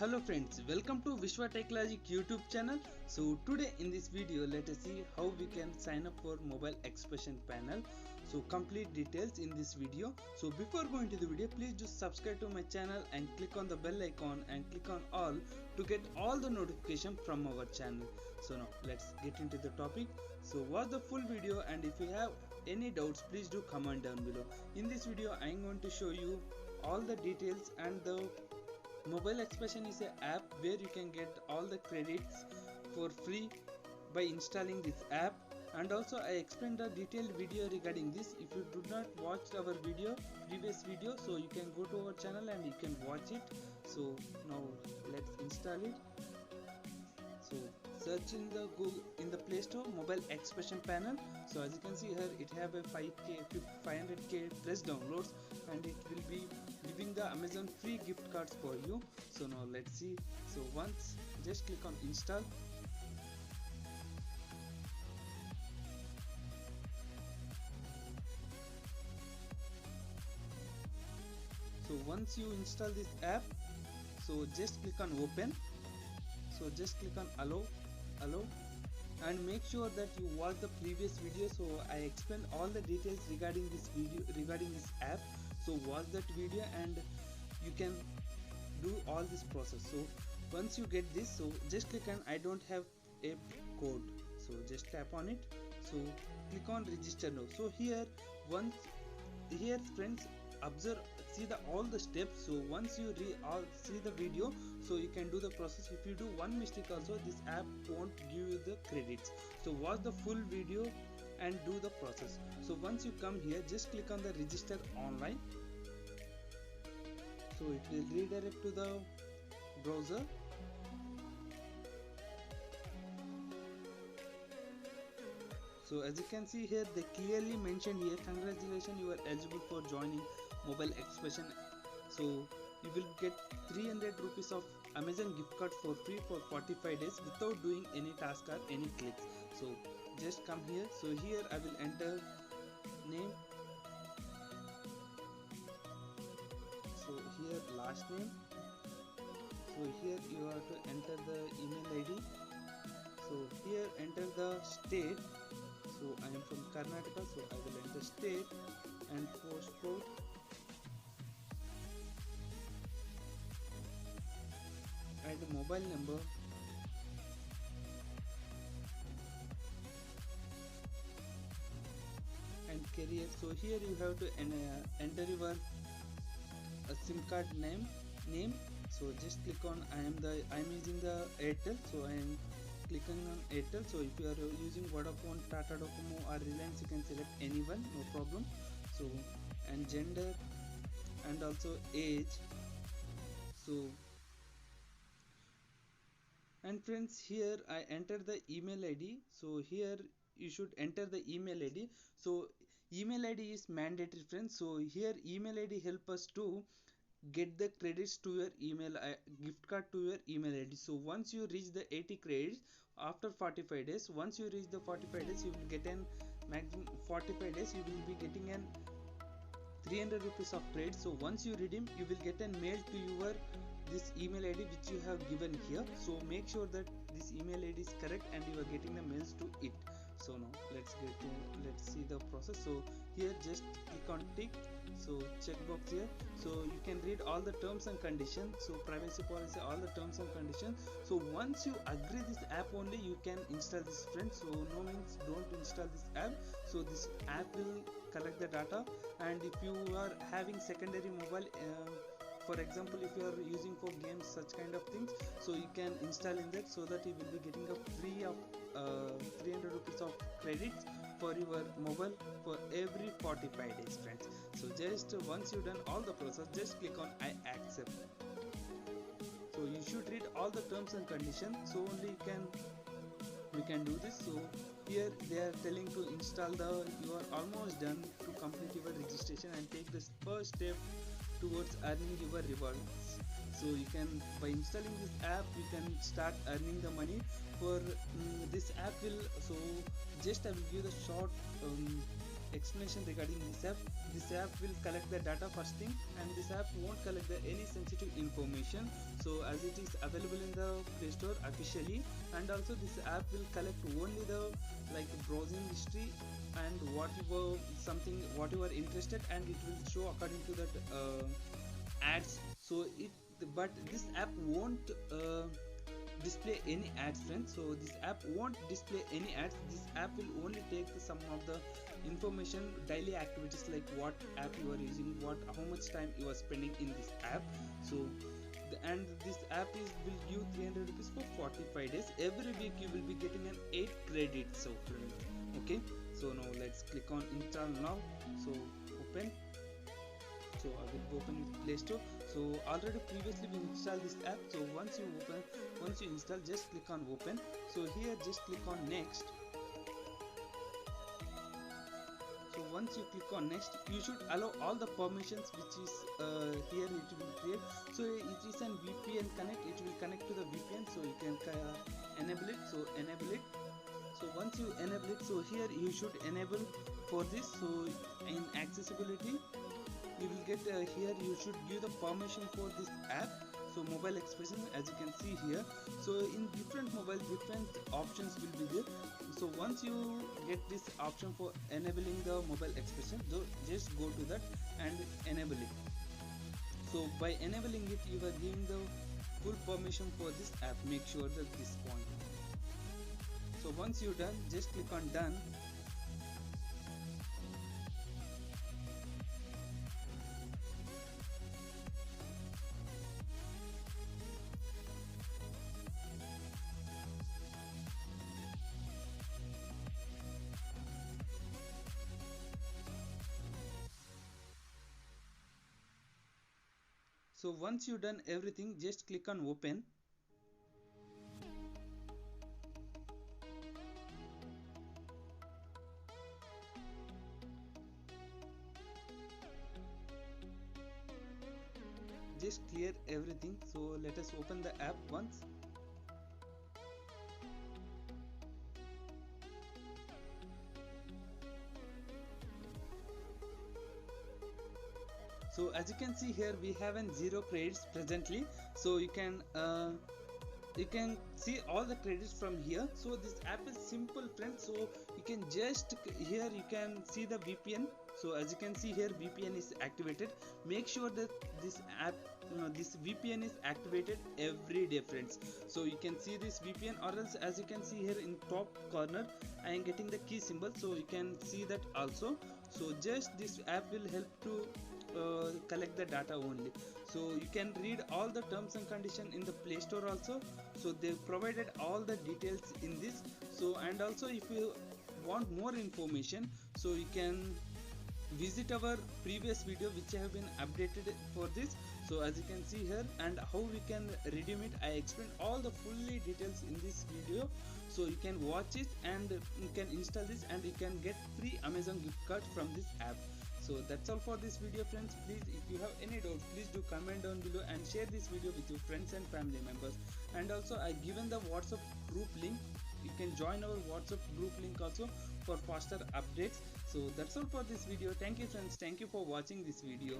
Hello friends, welcome to Vishwa Technologic YouTube channel. So today in this video let us see how we can sign up for mobile expression panel. So complete details in this video. So before going to the video, please do subscribe to my channel and click on the bell icon and click on all to get all the notification from our channel. So now let's get into the topic. So watch the full video, and if you have any doubts please do comment down below. In this video I am going to show you all the details, and the mobile expression is an app where you can get all the credits for free by installing this app. And also I explained a detailed video regarding this. If you do not watch our previous video, so you can go to our channel and you can watch it. So now let's install it. So search in the Google, in the Play Store, mobile expression panel. So as you can see here, it have a 500k plus downloads, and it will be giving the Amazon free gift cards for you. So now let's see. So once just click on install. So once you install this app, so just click on open. So just click on allow, and make sure that you watch the previous video. So I explained all the details regarding this video, regarding this app. So watch that video and you can do all this process. So once you get this, so just click on I don't have a code. So just tap on it. So click on register now. So here friends, observe, see all the steps. So once you see the video, so you can do the process. If you do one mistake also, this app won't give you the credits. So watch the full video and do the process. So once you come here, just click on the register online. So it will redirect to the browser. So as you can see here, they clearly mentioned here, congratulations, you are eligible for joining mobile expression. So you will get 300 rupees of Amazon gift card for free for 45 days without doing any task or any clicks. So just come here. So here I will enter name. So here last name. So here you have to enter the email ID. So here enter the state. So I am from Karnataka, so I will enter state and postcode. And mobile number. And carrier. So here you have to enter your SIM card name. So just click on I am using the Airtel, so I am clicking on Airtel. So if you are using Vodafone, Tata Docomo or Reliance, you can select anyone, no problem. So and gender and also age. So and friends, here I enter the email ID. So here you should enter the email ID. So email ID is mandatory, friends. So here email ID help us to get the credits to your email gift card to your email ID. So once you reach the 80 credits after 45 days, once you reach the 45 days, you will get an maximum 45 days you will be getting an 300 rupees of credits. So once you redeem, you will get a mail to your this email ID which you have given here. So make sure that this email ID is correct and you are getting the mails to it. So now let's see the process. So here just click on tick. So checkbox here. So you can read all the terms and conditions. So privacy policy, all the terms and conditions. So once you agree this app only, you can install this, friends. So no means don't install this app. So this app will collect the data, and if you are having secondary mobile, for example if you are using for games, such kind of things, so you can install in that, so that you will be getting a free of 300 rupees of credits for your mobile for every 45 days, friends. So just once you done all the process, just click on I accept. So you should read all the terms and conditions, so only you can do this. So here they are telling to install you are almost done to complete your registration and take this first step towards earning your rewards. So you can, by installing this app, you can start earning the money for this app will. So just I will give the short explanation regarding this app. This app will collect the data first thing, and this app won't collect any sensitive information. So as it is available in the Play Store officially, and also this app will collect only the like browsing history and what you are interested, and it will show according to that ads. So it but this app won't display any ads, friends. So this app won't display any ads. This app will only take some of the information, daily activities, like what app you are using, how much time you are spending in this app. So and this app will give 300 rupees for 45 days. Every week you will be getting an 8 credits. So friends, okay, so now let's click on install now. So open. So I will open it Play Store. So already previously we installed this app. So once you install, just click on open. So here just click on next. So once you click on next, you should allow all the permissions which is here it will create. So it is an VPN connect, it will connect to the VPN, so you can enable it. So enable it. So once you enable it, so here you should enable for this. So in accessibility you will get here you should give the permission for this app. So mobile expression, as you can see here, so in different mobile different options will be there. So once you get this option for enabling the mobile expression, so just go to that and enable it. So by enabling it, you are giving the full permission for this app. Make sure that this point. So once you're done, just click on done. So once you done everything, just click on open. Just clear everything. So let us open the app once. So as you can see here, we have an 0 credits presently. So you can see all the credits from here. So this app is simple, friends. So you can just here you can see the VPN. So as you can see here, VPN is activated. Make sure that this app this VPN is activated every day, friends. So you can see this VPN, or else as you can see here in top corner, I am getting the key symbol, so you can see that also. So just this app will help to collect the data only. So you can read all the terms and conditions in the Play Store also. So they provided all the details in this. So and also if you want more information, so you can visit our previous video which have been updated for this. So as you can see here, and how we can redeem it, I explained all the fully details in this video. So you can watch it and you can install this, and you can get free Amazon gift card from this app. So that's all for this video, friends. Please, if you have any doubt, please do comment down below and share this video with your friends and family members. And also I given the WhatsApp group link. You can join our WhatsApp group link also for faster updates. So that's all for this video. Thank you, friends. Thank you for watching this video.